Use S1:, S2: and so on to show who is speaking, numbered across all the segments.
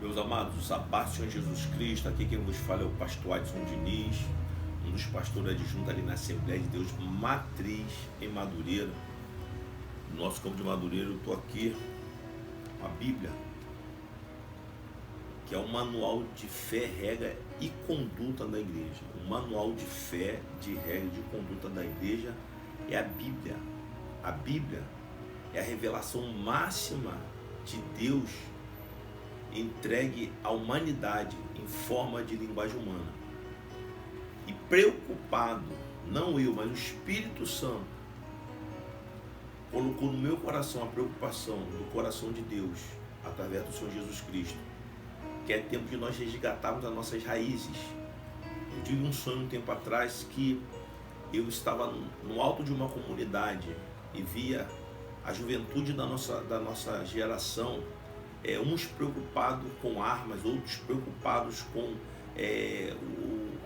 S1: Meus amados, a paz do Senhor Jesus Cristo. Aqui quem vos fala é o pastor Adson Diniz, um dos pastores adjuntos ali na Assembleia de Deus Matriz, em Madureira. No nosso campo de Madureira, eu estou aqui com a Bíblia, que é um manual de fé, regra e conduta da igreja. O manual de fé, de regra e de conduta da igreja é a Bíblia. A Bíblia é a revelação máxima de Deus entregue à humanidade em forma de linguagem humana. E preocupado, não eu, mas o Espírito Santo colocou no meu coração a preocupação do coração de Deus através do Senhor Jesus Cristo, que é tempo de nós resgatarmos as nossas raízes. Eu tive um sonho um tempo atrás que eu estava no alto de uma comunidade e via a juventude da nossa geração, uns preocupados com armas, outros preocupados com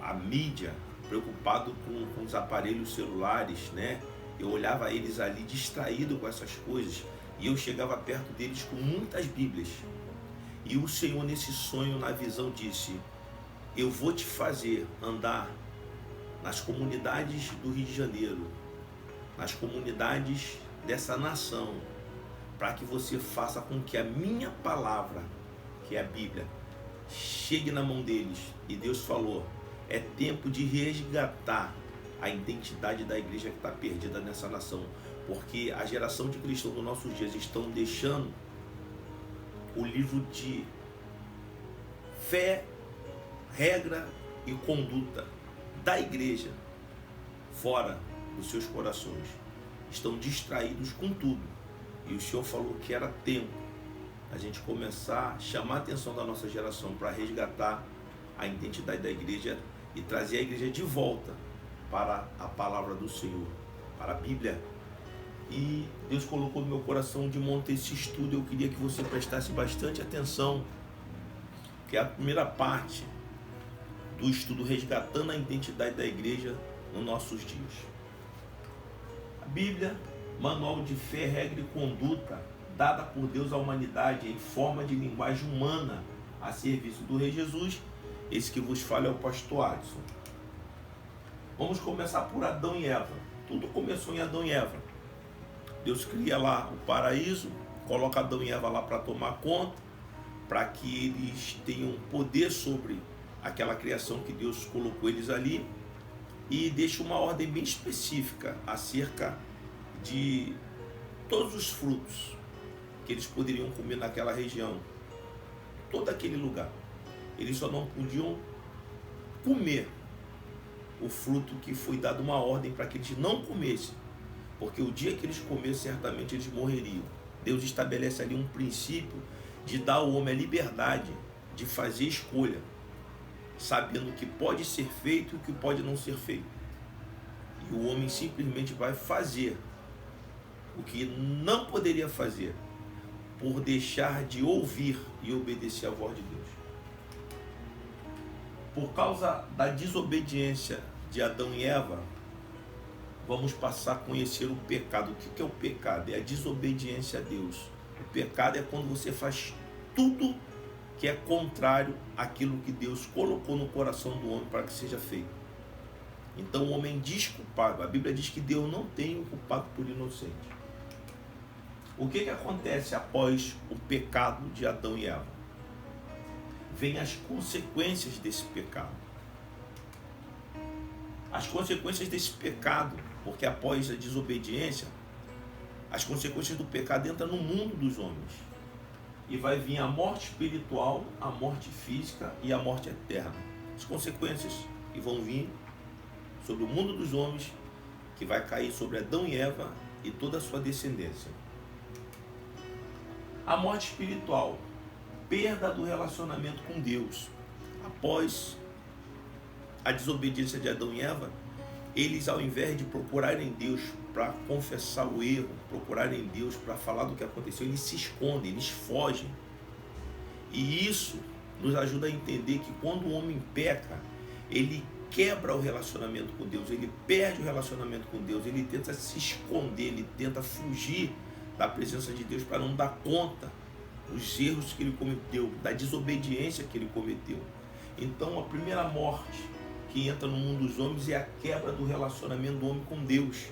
S1: a mídia, preocupados com os aparelhos celulares, né? Eu olhava eles ali distraídos com essas coisas e eu chegava perto deles com muitas Bíblias. E o Senhor, nesse sonho, na visão, disse: eu vou te fazer andar nas comunidades do Rio de Janeiro, nas comunidades dessa nação, para que você faça com que a minha palavra, que é a Bíblia, chegue na mão deles. E Deus falou: é tempo de resgatar a identidade da igreja que está perdida nessa nação, porque a geração de cristãos dos nossos dias estão deixando o livro de fé, regra e conduta da igreja fora dos seus corações. Estão distraídos com tudo. E o Senhor falou que era tempo a gente começar a chamar a atenção da nossa geração para resgatar a identidade da igreja e trazer a igreja de volta para a palavra do Senhor, para a Bíblia. E Deus colocou no meu coração de montar esse estudo. Eu queria que você prestasse bastante atenção, que é a primeira parte do estudo resgatando a identidade da igreja nos nossos dias. A Bíblia, manual de fé, regra e conduta dada por Deus à humanidade em forma de linguagem humana a serviço do Rei Jesus. Esse que vos fala é o pastor Adson. Vamos começar por Adão e Eva. Tudo começou em Adão e Eva. Deus cria lá o paraíso, coloca Adão e Eva lá para tomar conta, para que eles tenham poder sobre aquela criação que Deus colocou eles ali, e deixa uma ordem bem específica acerca de todos os frutos que eles poderiam comer naquela região, todo aquele lugar. Eles só não podiam comer o fruto que foi dado uma ordem para que eles não comessem, porque o dia que eles comessem, certamente eles morreriam. Deus estabelece ali um princípio de dar ao homem a liberdade de fazer escolha, sabendo o que pode ser feito e o que pode não ser feito. E o homem simplesmente vai fazer o que não poderia fazer, por deixar de ouvir e obedecer à voz de Deus. Por causa da desobediência de Adão e Eva, vamos passar a conhecer o pecado. O que é o pecado? É a desobediência a Deus. O pecado é quando você faz tudo que é contrário àquilo que Deus colocou no coração do homem para que seja feito. Então o homem desculpado, a Bíblia diz que Deus não tem o culpado por inocente. O que acontece após o pecado de Adão e Eva? Vêm as consequências desse pecado. As consequências desse pecado, porque após a desobediência, as consequências do pecado entram no mundo dos homens. E vai vir a morte espiritual, a morte física e a morte eterna. As consequências que vão vir sobre o mundo dos homens, que vai cair sobre Adão e Eva e toda a sua descendência. A morte espiritual, perda do relacionamento com Deus. Após a desobediência de Adão e Eva, eles, ao invés de procurarem Deus para confessar o erro, procurarem Deus para falar do que aconteceu, eles se escondem, eles fogem. E isso nos ajuda a entender que quando o homem peca, ele quebra o relacionamento com Deus, ele perde o relacionamento com Deus, ele tenta se esconder, ele tenta fugir da presença de Deus para não dar conta os erros que ele cometeu, da desobediência que ele cometeu. Então a primeira morte que entra no mundo dos homens é a quebra do relacionamento do homem com Deus.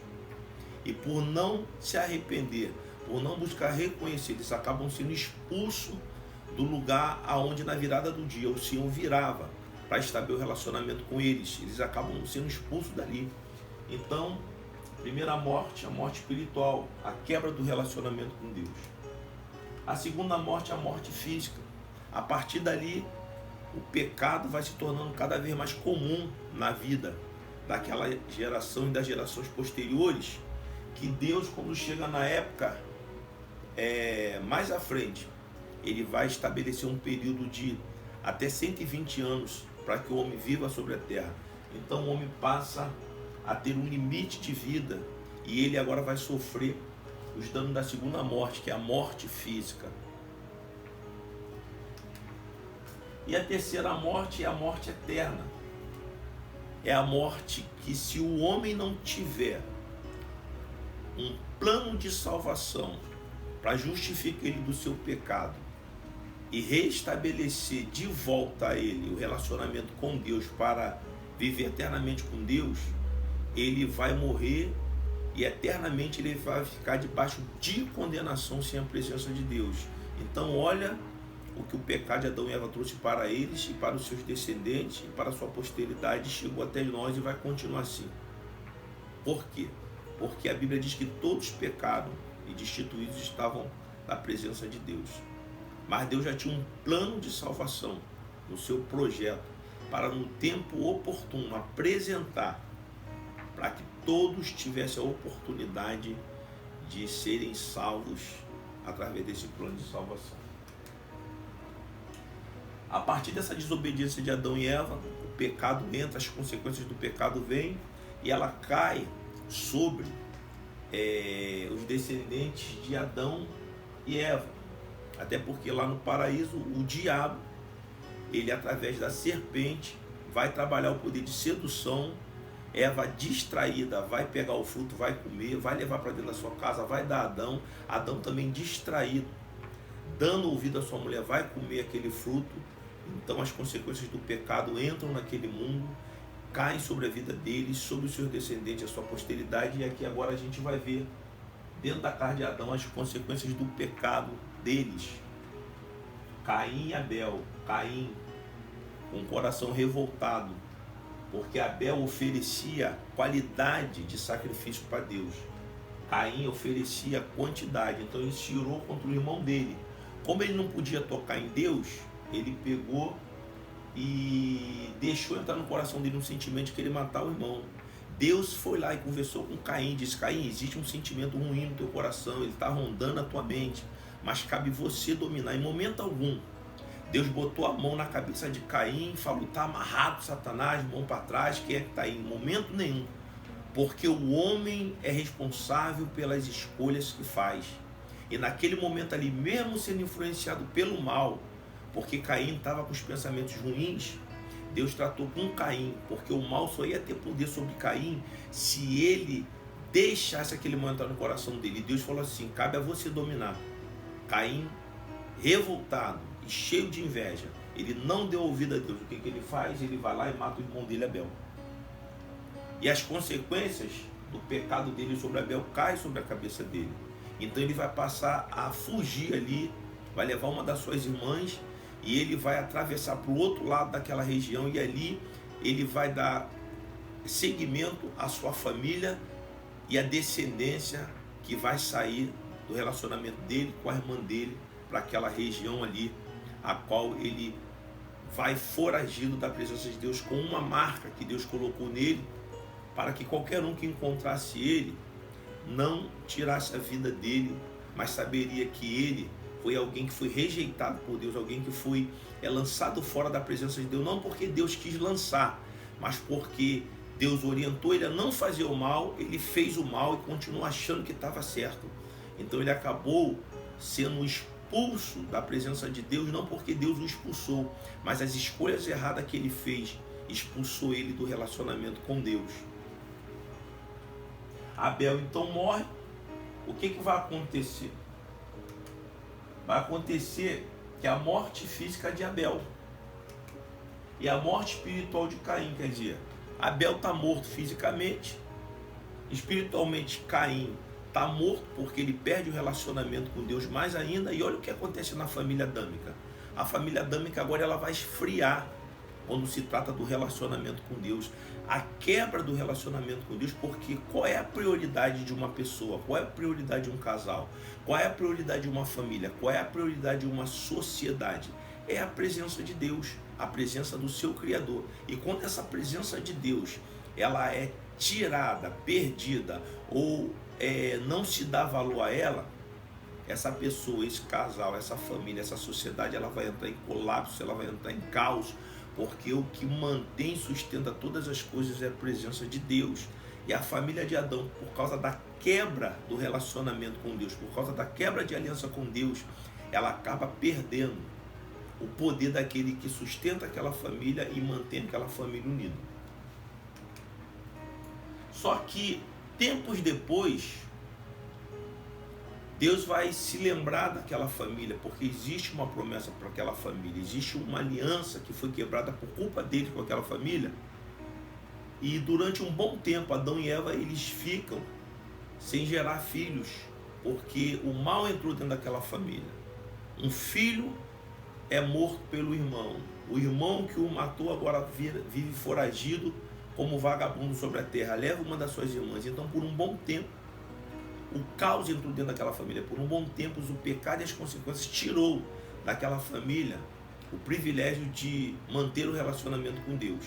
S1: E por não se arrepender, por não buscar reconhecer, eles acabam sendo expulsos do lugar aonde na virada do dia o Senhor virava para estabelecer o relacionamento com eles. Eles acabam sendo expulsos dali. Então, primeira morte, a morte espiritual, a quebra do relacionamento com Deus. A segunda morte é a morte física. A partir dali, o pecado vai se tornando cada vez mais comum na vida daquela geração e das gerações posteriores, que Deus, quando chega na época mais à frente, ele vai estabelecer um período de até 120 anos para que o homem viva sobre a terra. Então o homem passa a ter um limite de vida e ele agora vai sofrer os danos da segunda morte, que é a morte física. E a terceira morte é a morte eterna. É a morte que, se o homem não tiver um plano de salvação para justificar ele do seu pecado e restabelecer de volta a ele o relacionamento com Deus para viver eternamente com Deus, ele vai morrer e eternamente ele vai ficar debaixo de condenação sem a presença de Deus. Então olha o que o pecado de Adão e Eva trouxe para eles e para os seus descendentes e para a sua posteridade, chegou até nós e vai continuar assim. Por quê? Porque a Bíblia diz que todos pecaram e destituídos estavam da presença de Deus. Mas Deus já tinha um plano de salvação no seu projeto para, no tempo oportuno, apresentar para que todos tivessem a oportunidade de serem salvos através desse plano de salvação. A partir dessa desobediência de Adão e Eva, o pecado entra, as consequências do pecado vêm e ela cai sobre os descendentes de Adão e Eva. Até porque lá no paraíso, o diabo, ele através da serpente, vai trabalhar o poder de sedução. Eva distraída vai pegar o fruto, vai comer, vai levar para dentro da sua casa, vai dar a Adão. Adão também distraído, dando ouvido à sua mulher, vai comer aquele fruto. Então as consequências do pecado entram naquele mundo, caem sobre a vida deles, sobre os seus descendentes, a sua posteridade. E aqui agora a gente vai ver, dentro da carne de Adão, as consequências do pecado deles. Caim e Abel. Caim com o coração revoltado, porque Abel oferecia qualidade de sacrifício para Deus. Caim oferecia quantidade, então ele se irou contra o irmão dele. Como ele não podia tocar em Deus, ele pegou e deixou entrar no coração dele um sentimento de querer matar o irmão. Deus foi lá e conversou com Caim, disse: Caim, existe um sentimento ruim no teu coração, ele está rondando a tua mente, mas cabe você dominar. Em momento algum, Deus botou a mão na cabeça de Caim e falou: está amarrado, Satanás, mão para trás, quem é que está aí? Em momento nenhum, porque o homem é responsável pelas escolhas que faz. E naquele momento ali, mesmo sendo influenciado pelo mal, porque Caim estava com os pensamentos ruins, Deus tratou com Caim, porque o mal só ia ter poder sobre Caim se ele deixasse aquele mal entrar no coração dele. E Deus falou assim: cabe a você dominar. Caim, revoltado e cheio de inveja, ele não deu ouvido a Deus. O que ele faz? Ele vai lá e mata o irmão dele, Abel. E as consequências do pecado dele sobre Abel caem sobre a cabeça dele. Então ele vai passar a fugir ali, vai levar uma das suas irmãs e ele vai atravessar para o outro lado daquela região, e ali ele vai dar seguimento à sua família e à descendência que vai sair do relacionamento dele com a irmã dele para aquela região ali, a qual ele vai foragido da presença de Deus com uma marca que Deus colocou nele, para que qualquer um que encontrasse ele não tirasse a vida dele, mas saberia que ele foi alguém que foi rejeitado por Deus, alguém que foi lançado fora da presença de Deus, não porque Deus quis lançar, mas porque Deus orientou ele a não fazer o mal. Ele fez o mal e continuou achando que estava certo. Então ele acabou sendo expulso da presença de Deus, não porque Deus o expulsou, mas as escolhas erradas que ele fez expulsou ele do relacionamento com Deus. Abel então morre. O que vai acontecer? vai acontecer que a morte física de Abel e a morte espiritual de Caim, quer dizer, Abel está morto fisicamente, espiritualmente Caim está morto porque ele perde o relacionamento com Deus mais ainda. E olha o que acontece na família adâmica. A família adâmica agora ela vai esfriar quando se trata do relacionamento com Deus. A quebra do relacionamento com Deus, porque qual é a prioridade de uma pessoa? Qual é a prioridade de um casal? Qual é a prioridade de uma família? Qual é a prioridade de uma sociedade? É a presença de Deus, a presença do seu Criador. E quando essa presença de Deus ela é tirada, perdida, ou não se dá valor a ela, essa pessoa, esse casal, essa família, essa sociedade, ela vai entrar em colapso, ela vai entrar em caos, porque o que mantém e sustenta todas as coisas é a presença de Deus. E a família de Adão, por causa da quebra do relacionamento com Deus, por causa da quebra de aliança com Deus, ela acaba perdendo o poder daquele que sustenta aquela família e mantém aquela família unida. Só que tempos depois, Deus vai se lembrar daquela família, porque existe uma promessa para aquela família, existe uma aliança que foi quebrada por culpa dele com aquela família. E durante um bom tempo, Adão e Eva, eles ficam sem gerar filhos, porque o mal entrou dentro daquela família. Um filho é morto pelo irmão. O irmão que o matou agora vive foragido como vagabundo sobre a terra, leva uma das suas irmãs. Então, por um bom tempo, o caos entrou dentro daquela família. Por um bom tempo, o pecado e as consequências tirou daquela família o privilégio de manter o relacionamento com Deus.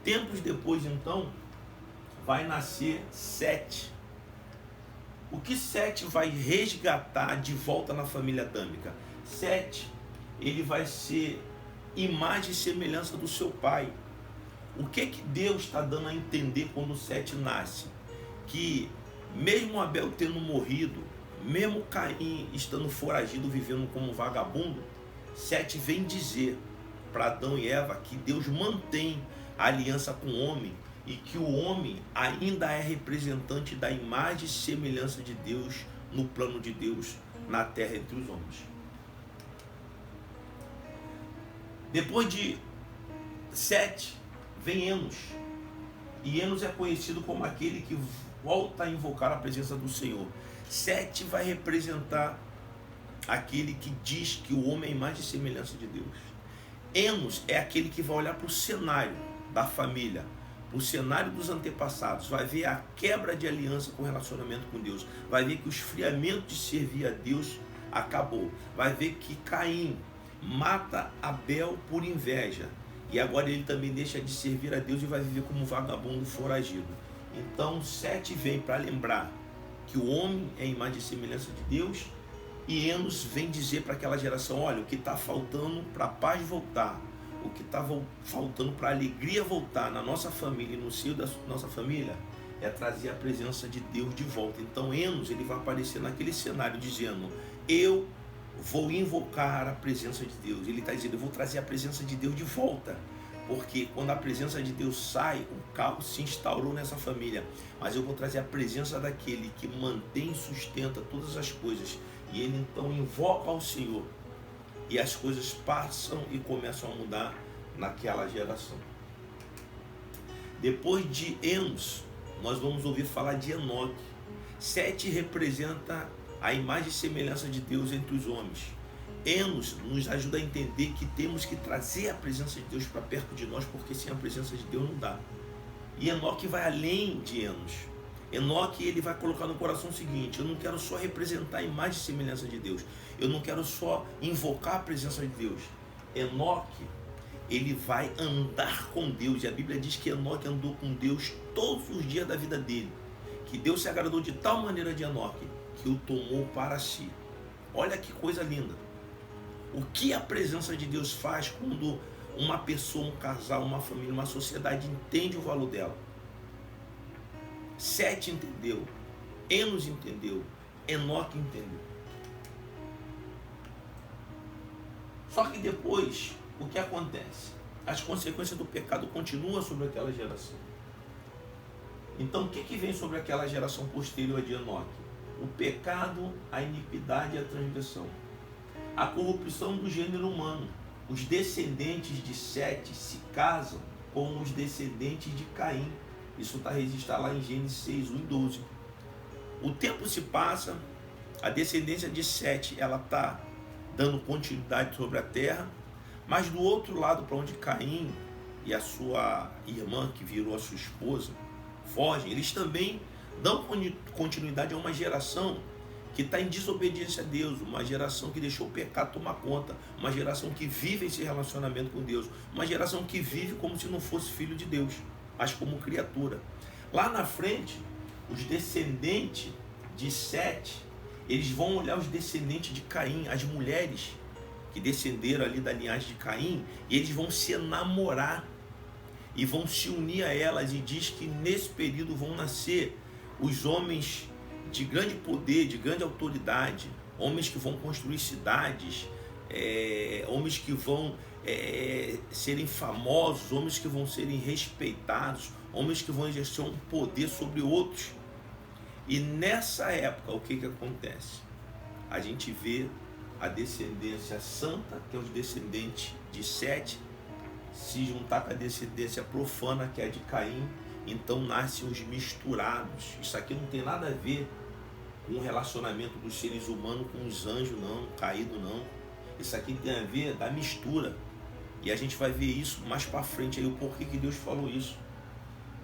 S1: Tempos depois, então, vai nascer Sete. O que Sete vai resgatar de volta na família adâmica? Sete, ele vai ser imagem e semelhança do seu pai. O que Deus está dando a entender quando Sete nasce? Que mesmo Abel tendo morrido, mesmo Caim estando foragido, vivendo como vagabundo, Sete vem dizer para Adão e Eva que Deus mantém a aliança com o homem e que o homem ainda é representante da imagem e semelhança de Deus no plano de Deus na terra entre os homens. Depois de Sete, vem Enos. E Enos é conhecido como aquele que volta a invocar a presença do Senhor. Sete vai representar aquele que diz que o homem é a imagem e semelhança de Deus. Enos é aquele que vai olhar para o cenário da família, para o cenário dos antepassados, vai ver a quebra de aliança com o relacionamento com Deus, vai ver que o esfriamento de servir a Deus acabou, vai ver que Caim mata Abel por inveja, e agora ele também deixa de servir a Deus e vai viver como um vagabundo foragido. Então Sete vem para lembrar que o homem é a imagem e semelhança de Deus, e Enos vem dizer para aquela geração: olha, o que está faltando para a paz voltar, o que está faltando para a alegria voltar na nossa família e no seio da nossa família, é trazer a presença de Deus de volta. Então Enos, ele vai aparecer naquele cenário dizendo: eu vou invocar a presença de Deus. Ele está dizendo: eu vou trazer a presença de Deus de volta, porque quando a presença de Deus sai, o caos se instaurou nessa família, mas eu vou trazer a presença daquele que mantém e sustenta todas as coisas. E ele então invoca ao Senhor, e as coisas passam e começam a mudar naquela geração. Depois de Enos, nós vamos ouvir falar de Enoque. Sete representa a imagem e semelhança de Deus entre os homens. Enos nos ajuda a entender que temos que trazer a presença de Deus para perto de nós, porque sem a presença de Deus não dá. E Enoque vai além de Enos. Enoque, ele vai colocar no coração o seguinte: eu não quero só representar a imagem e semelhança de Deus, eu não quero só invocar a presença de Deus. Enoque, ele vai andar com Deus, e a Bíblia diz que Enoque andou com Deus todos os dias da vida dele, que Deus se agradou de tal maneira de Enoque, que o tomou para si. Olha que coisa linda. O que a presença de Deus faz quando uma pessoa, um casal, uma família, uma sociedade entende o valor dela? Sete entendeu, Enos entendeu, Enoque entendeu. Só que depois, o que acontece? As consequências do pecado continuam sobre aquela geração. Então o que vem sobre aquela geração posterior de Enoque? O pecado, a iniquidade e a transgressão. a corrupção do gênero humano. Os descendentes de Sete se casam com os descendentes de Caim. Isso está registrado lá em Gênesis 6, 1 e 12. O tempo se passa, a descendência de Sete ela está dando continuidade sobre a terra, mas do outro lado, para onde Caim e a sua irmã, que virou a sua esposa, fogem, eles também dão continuidade a uma geração que está em desobediência a Deus, uma geração que deixou o pecado tomar conta, uma geração que vive esse relacionamento com Deus, uma geração que vive como se não fosse filho de Deus, mas como criatura. Lá na frente, os descendentes de Sete, eles vão olhar os descendentes de Caim, as mulheres que descenderam ali da linhagem de Caim, e eles vão se namorar e vão se unir a elas, e diz que nesse período vão nascer os homens de grande poder, de grande autoridade, homens que vão construir cidades, homens que vão serem famosos, homens que vão serem respeitados, homens que vão exercer um poder sobre outros. E nessa época, o que acontece? A gente vê a descendência santa, que é os descendentes de Sete, se juntar com a descendência profana, que é a de Caim. Então nascem os misturados. Isso aqui não tem nada a ver com o relacionamento dos seres humanos com os anjos, não, caído não. Isso aqui tem a ver da mistura. E a gente vai ver isso mais para frente aí, o porquê que Deus falou isso.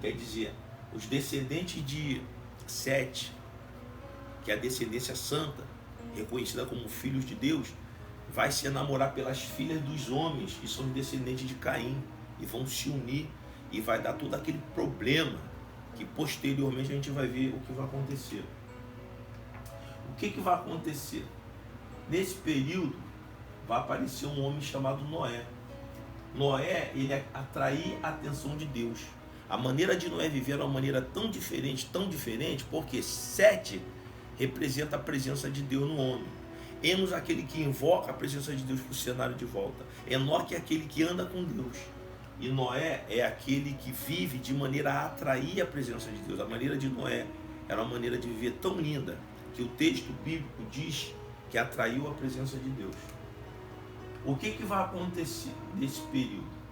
S1: Quer dizer, os descendentes de Sete, que é a descendência santa, reconhecida como filhos de Deus, vai se enamorar pelas filhas dos homens, que são descendentes de Caim, e vão se unir, e vai dar todo aquele problema, que posteriormente a gente vai ver o que vai acontecer. O que vai acontecer? Nesse período, vai aparecer um homem chamado Noé. Noé, ele atrair a atenção de Deus. A maneira de Noé viver era uma maneira tão diferente, porque Sete representa a presença de Deus no homem. Enos, aquele que invoca a presença de Deus para o cenário de volta. Enoque é aquele que anda com Deus. E Noé é aquele que vive de maneira a atrair a presença de Deus. A maneira de Noé era uma maneira de viver tão linda, que o texto bíblico diz que atraiu a presença de Deus. O que vai acontecer nesse período?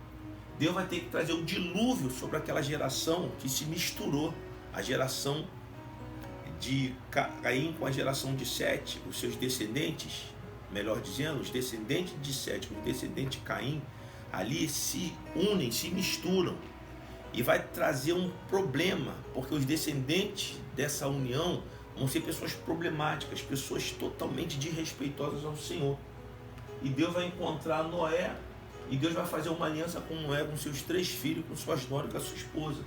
S1: Deus vai ter que trazer o dilúvio sobre aquela geração que se misturou, a geração de Caim com a geração de Sete, os seus descendentes, melhor dizendo, os descendentes de Sete, os descendentes de Caim, ali se unem, se misturam, e vai trazer um problema, porque os descendentes dessa união vão ser pessoas problemáticas, pessoas totalmente desrespeitosas ao Senhor. E Deus vai encontrar Noé, e Deus vai fazer uma aliança com Noé, com seus 3 filhos, com suas noras e com a sua esposa.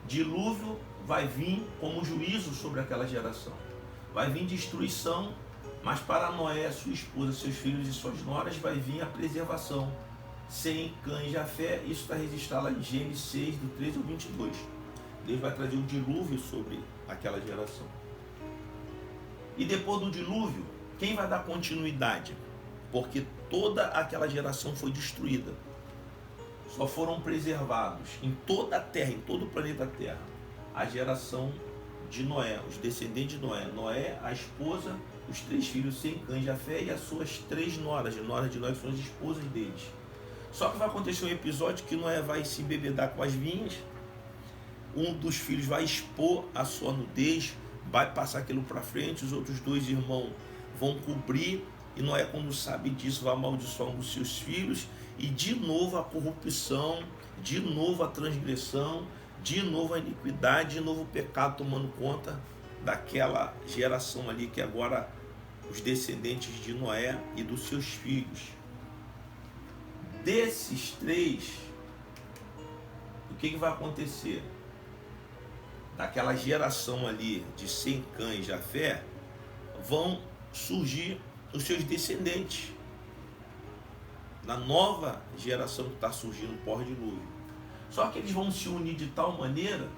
S1: Dilúvio vai vir como juízo sobre aquela geração. Vai vir destruição, mas para Noé, sua esposa, seus filhos e suas noras, vai vir a preservação. Sem Cã e Jafé, isso está registrado lá em Gênesis 6, do 13 ao 22. Deus vai trazer o dilúvio sobre aquela geração. E depois do dilúvio, quem vai dar continuidade? Porque toda aquela geração foi destruída. Só foram preservados em toda a Terra, em todo o planeta Terra, a geração de Noé, os descendentes de Noé. Noé, a esposa, os 3 filhos, Sem, Cã e Jafé, e as suas 3 noras. As noras de Noé são as esposas deles. Só que vai acontecer um episódio que Noé vai se embebedar com as vinhas. Um dos filhos vai expor a sua nudez, vai passar aquilo para frente. Os outros 2 irmãos vão cobrir. E Noé, quando sabe disso, vai amaldiçoar um dos seus filhos. E de novo a corrupção, de novo a transgressão, de novo a iniquidade, de novo o pecado tomando conta daquela geração ali, que agora os descendentes de Noé e dos seus filhos. Desses 3, o que vai acontecer? Daquela geração ali de Sem, Cã e Jafé, vão surgir os seus descendentes, na nova geração que está surgindo pós-dilúvio. Só que eles vão se unir de tal maneira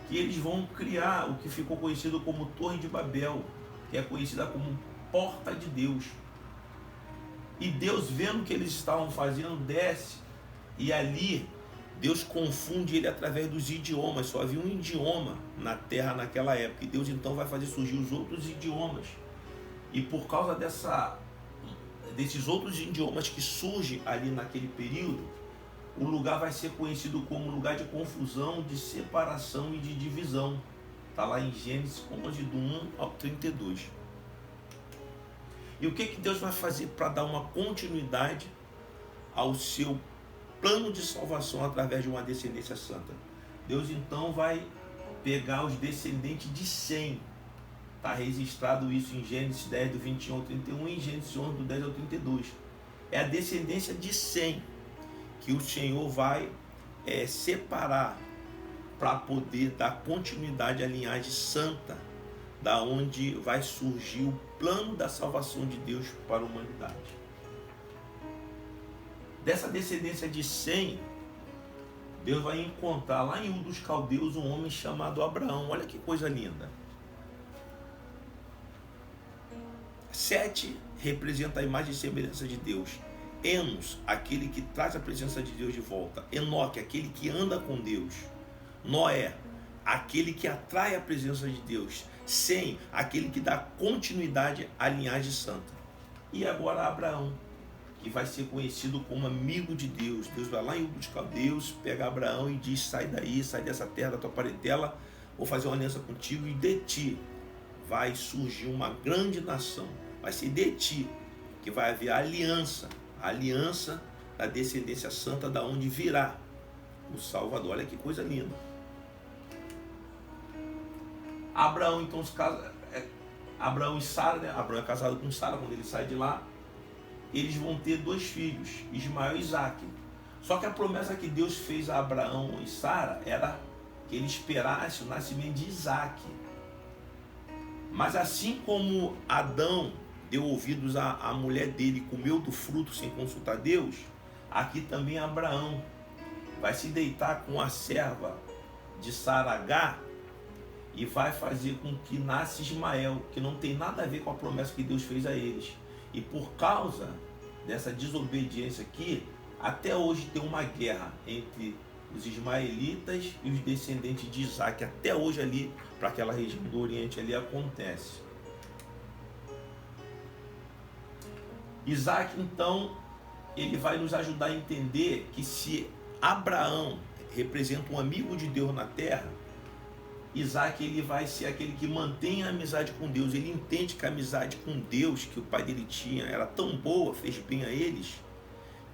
S1: que eles vão criar o que ficou conhecido como Torre de Babel, que é conhecida como Porta de Deus. E Deus, vendo o que eles estavam fazendo, desce, e ali Deus confunde ele através dos idiomas. Só havia um idioma na terra naquela época, e Deus então vai fazer surgir os outros idiomas. E por causa desses outros idiomas que surgem ali naquele período, o lugar vai ser conhecido como lugar de confusão, de separação e de divisão. Está lá em Gênesis 11, do 1 ao 32. E o que Deus vai fazer para dar uma continuidade ao seu plano de salvação através de uma descendência santa? Deus então vai pegar os descendentes de Sem. Está registrado isso em Gênesis 10, do 21 ao 31 e em Gênesis 11, do 10 ao 32. É a descendência de Sem que o Senhor vai separar para poder dar continuidade à linhagem santa, da onde vai surgir o plano da salvação de Deus para a humanidade. Dessa descendência de Sem, Deus vai encontrar lá em Ur dos Caldeus um homem chamado Abraão. Olha que coisa linda. 7 representa a imagem e semelhança de Deus. Enos, aquele que traz a presença de Deus de volta. Enoque, aquele que anda com Deus. Noé, aquele que atrai a presença de Deus. Sem, aquele que dá continuidade à linhagem santa. E agora Abraão, que vai ser conhecido como amigo de Deus. Deus vai lá em Ur dos Caldeus, pega Abraão e diz: sai daí, sai dessa terra da tua parentela, vou fazer uma aliança contigo, e de ti vai surgir uma grande nação. Vai ser de ti que vai haver a aliança da descendência santa, da onde virá o Salvador. Olha que coisa linda. Abraão então se casa, Abraão e Sara, né? Abraão é casado com Sara. Quando ele sai de lá, eles vão ter 2 filhos, Ismael e Isaque. Só que a promessa que Deus fez a Abraão e Sara era que ele esperasse o nascimento de Isaque. Mas assim como Adão deu ouvidos à mulher dele e comeu do fruto sem consultar Deus, aqui também Abraão vai se deitar com a serva de Sara, Agar, e vai fazer com que nasça Ismael, que não tem nada a ver com a promessa que Deus fez a eles. E por causa dessa desobediência aqui, até hoje tem uma guerra entre os ismaelitas e os descendentes de Isaac. Até hoje ali, para aquela região do Oriente ali, acontece. Isaac, então, ele vai nos ajudar a entender que se Abraão representa um amigo de Deus na terra, Isaac, ele vai ser aquele que mantém a amizade com Deus. Ele entende que a amizade com Deus que o pai dele tinha era tão boa, fez bem a eles,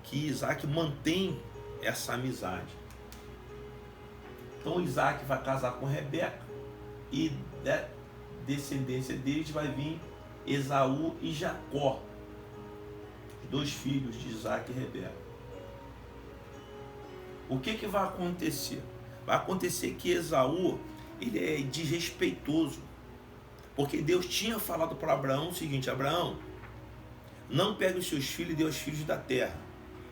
S1: que Isaac mantém essa amizade. Então Isaac vai casar com Rebeca, e da descendência deles vai vir Esaú e Jacó, os 2 filhos de Isaac e Rebeca. O que vai acontecer? Vai acontecer que Esaú, ele é desrespeitoso, porque Deus tinha falado para Abraão o seguinte: Abraão, não pegue os seus filhos e dê aos filhos da terra,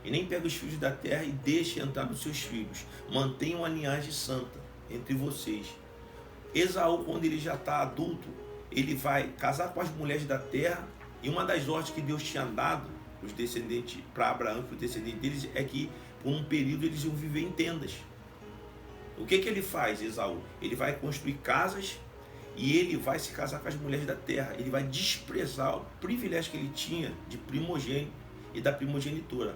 S1: e nem pegue os filhos da terra e deixe entrar nos seus filhos. Mantenha uma linhagem santa entre vocês. Esaú, quando ele já está adulto, ele vai casar com as mulheres da terra, e uma das ordens que Deus tinha dado os descendentes para Abraão, para os descendentes deles, é que por um período eles iam viver em tendas. O que ele faz, Esaú? Ele vai construir casas e ele vai se casar com as mulheres da terra. Ele vai desprezar o privilégio que ele tinha de primogênito e da primogenitura.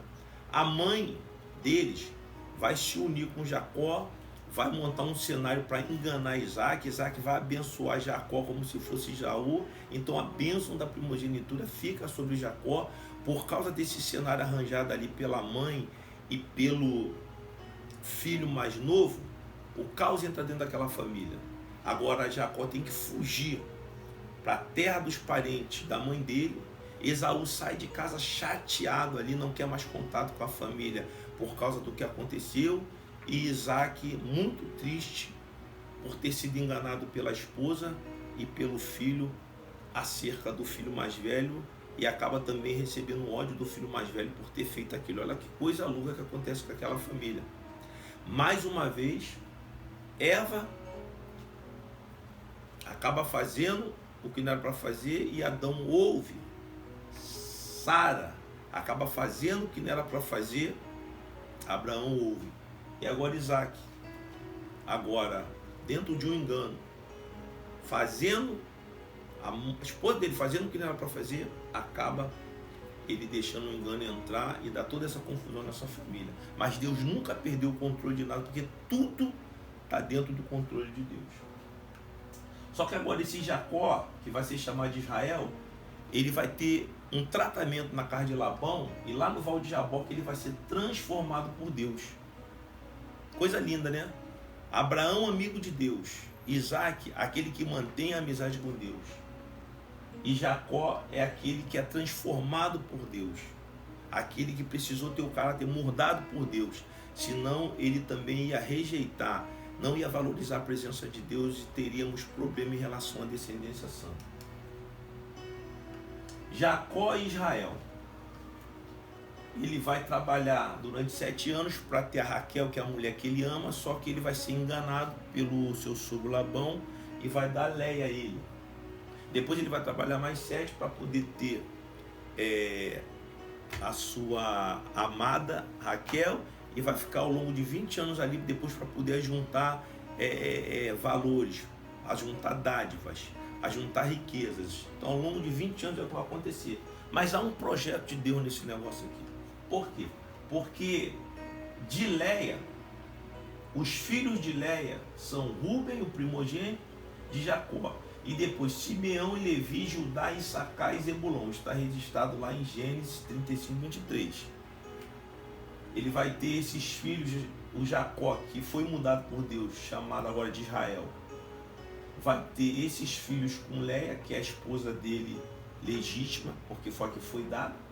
S1: A mãe deles vai se unir com Jacó, vai montar um cenário para enganar Isaac. Isaac vai abençoar Jacó como se fosse Esaú. Então a bênção da primogenitura fica sobre Jacó. Por causa desse cenário arranjado ali pela mãe e pelo filho mais novo, o caos entra dentro daquela família. Agora Jacó tem que fugir para a terra dos parentes da mãe dele. Esaú sai de casa chateado ali, não quer mais contato com a família por causa do que aconteceu. E Isaac, muito triste por ter sido enganado pela esposa e pelo filho acerca do filho mais velho, e acaba também recebendo ódio do filho mais velho por ter feito aquilo. Olha que coisa louca que acontece com aquela família. Mais uma vez, Eva acaba fazendo o que não era para fazer, e Adão ouve. Sara acaba fazendo o que não era para fazer, Abraão ouve. E agora Isaac, agora dentro de um engano, fazendo, a esposa dele fazendo o que não era para fazer, acaba ele deixando o engano entrar e dar toda essa confusão na sua família. Mas Deus nunca perdeu o controle de nada, porque tudo está dentro do controle de Deus. Só que agora esse Jacó, que vai ser chamado de Israel, ele vai ter um tratamento na casa de Labão, e lá no Val de Jaboque ele vai ser transformado por Deus. Coisa linda, né? Abraão, amigo de Deus. Isaac, aquele que mantém a amizade com Deus. E Jacó é aquele que é transformado por Deus. Aquele que precisou ter o caráter moldado por Deus. Senão ele também ia rejeitar, não ia valorizar a presença de Deus e teríamos problema em relação à descendência santa. Jacó e Israel. Ele vai trabalhar durante 7 anos para ter a Raquel, que é a mulher que ele ama, só que ele vai ser enganado pelo seu sogro Labão e vai dar Léia a ele. Depois ele vai trabalhar mais 7 para poder ter a sua amada Raquel, e vai ficar ao longo de 20 anos ali depois para poder juntar valores, a juntar dádivas, a juntar riquezas. Então ao longo de 20 anos é o que vai acontecer. Mas há um projeto de Deus nesse negócio aqui. Por quê? Porque de Léia, os filhos de Léia são Rúben, o primogênito de Jacó, e depois Simeão e Levi, Judá, Issacar e Zebulon. Está registrado lá em Gênesis 35, 23. Ele vai ter esses filhos, o Jacó, que foi mudado por Deus, chamado agora de Israel, vai ter esses filhos com Léia, que é a esposa dele legítima, porque foi a que foi dada.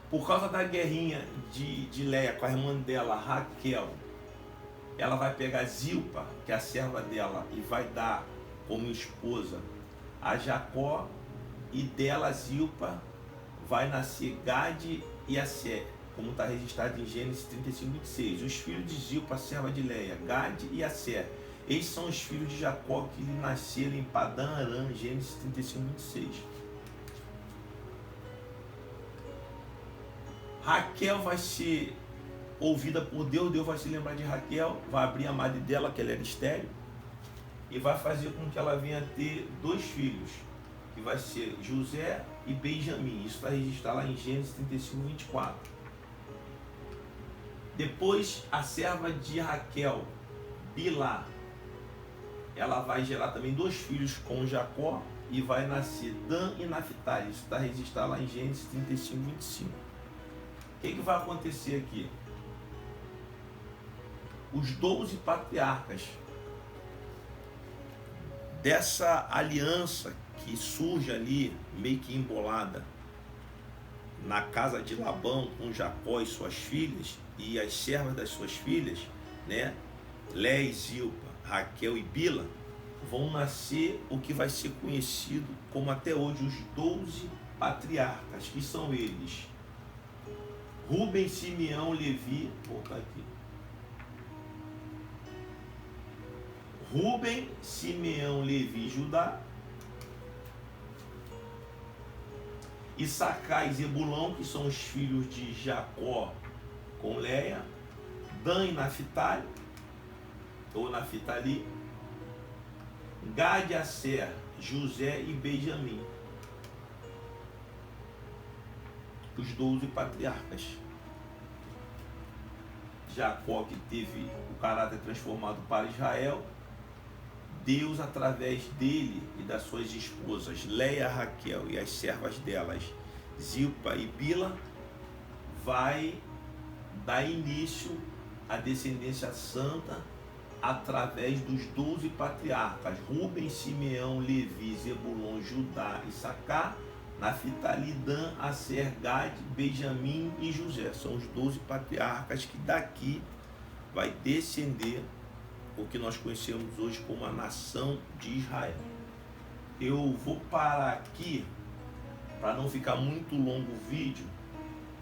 S1: Por causa da guerrinha de Léia com a irmã dela, Raquel, ela vai pegar Zilpa, que é a serva dela, e vai dar como esposa a Jacó, e dela, Zilpa, vai nascer Gade e Asser, como está registrado em Gênesis 35, 26. Os filhos de Zilpa, a serva de Léia, Gade e Asser. Esses são os filhos de Jacó que lhe nasceram em Padã Arã, Gênesis 35, 26. Raquel vai ser ouvida por Deus, Deus vai se lembrar de Raquel, vai abrir a madre dela, que ela era estéril, e vai fazer com que ela venha ter 2 filhos, que vai ser José e Benjamim. Isso está registrado lá em Gênesis 35, 24. Depois, a serva de Raquel, Bilá, ela vai gerar também 2 filhos com Jacó, e vai nascer Dan e Naphtali. Isso está registrado lá em Gênesis 35, 25. O que vai acontecer aqui? Os 12 patriarcas dessa aliança que surge ali, meio que embolada, na casa de Labão com Jacó e suas filhas, e as servas das suas filhas, né? Léia, Zilpa, Raquel e Bila, vão nascer o que vai ser conhecido como até hoje os 12 patriarcas, que são eles: Rúben, Simeão, Levi, vou colocar aqui. Rúben, Simeão, Levi, Judá, Issacar e Zebulão, que são os filhos de Jacó com Léia, Dan e Naphtali, ou Naphtali, Gade, Asser, José e Benjamim. Os 12 patriarcas. Jacó, que teve o caráter transformado para Israel, Deus, através dele e das suas esposas Léia, Raquel e as servas delas, Zilpa e Bila, vai dar início à descendência santa através dos 12 patriarcas: Rúben, Simeão, Levi, Zebulon, Judá, Issacar, Naphtali, Dan, Asser, Gade, Benjamim e José. São os 12 patriarcas que daqui vai descender o que nós conhecemos hoje como a nação de Israel. Eu vou parar aqui para não ficar muito longo o vídeo,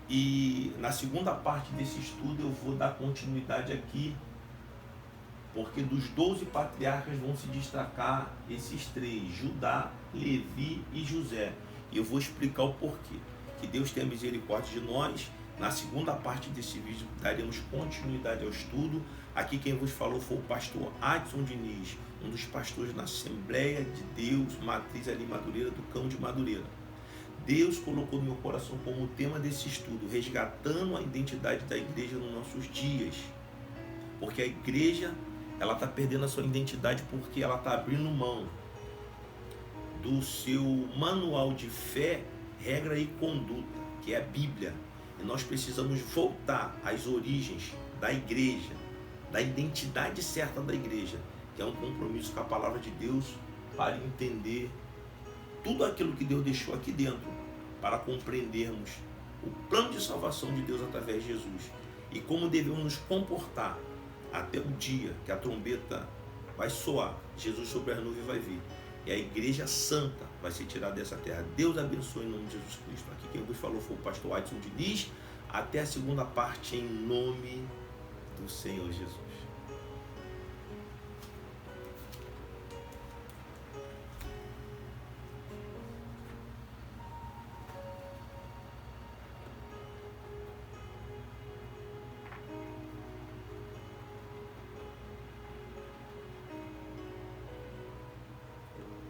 S1: e na segunda parte desse estudo eu vou dar continuidade aqui, porque dos 12 patriarcas vão se destacar esses 3, Judá, Levi e José. E eu vou explicar o porquê. Que Deus tenha misericórdia de nós. Na segunda parte desse vídeo daremos continuidade ao estudo. Aqui quem vos falou foi o pastor Adson Diniz, um dos pastores na Assembleia de Deus, Matriz ali Madureira, do Cão de Madureira. Deus colocou no meu coração como tema desse estudo, resgatando a identidade da igreja nos nossos dias. Porque a igreja, ela está perdendo a sua identidade porque ela está abrindo mão do seu manual de fé, regra e conduta, que é a Bíblia. E nós precisamos voltar às origens da igreja, da identidade certa da igreja, que é um compromisso com a palavra de Deus para entender tudo aquilo que Deus deixou aqui dentro, para compreendermos o plano de salvação de Deus através de Jesus e como devemos nos comportar até o dia que a trombeta vai soar, Jesus sobre as nuvens vai vir e a igreja santa vai ser tirada dessa terra. Deus abençoe em nome de Jesus Cristo. Aqui quem vos falou foi o pastor Adson Diniz. Até a segunda parte em nome do Senhor Jesus.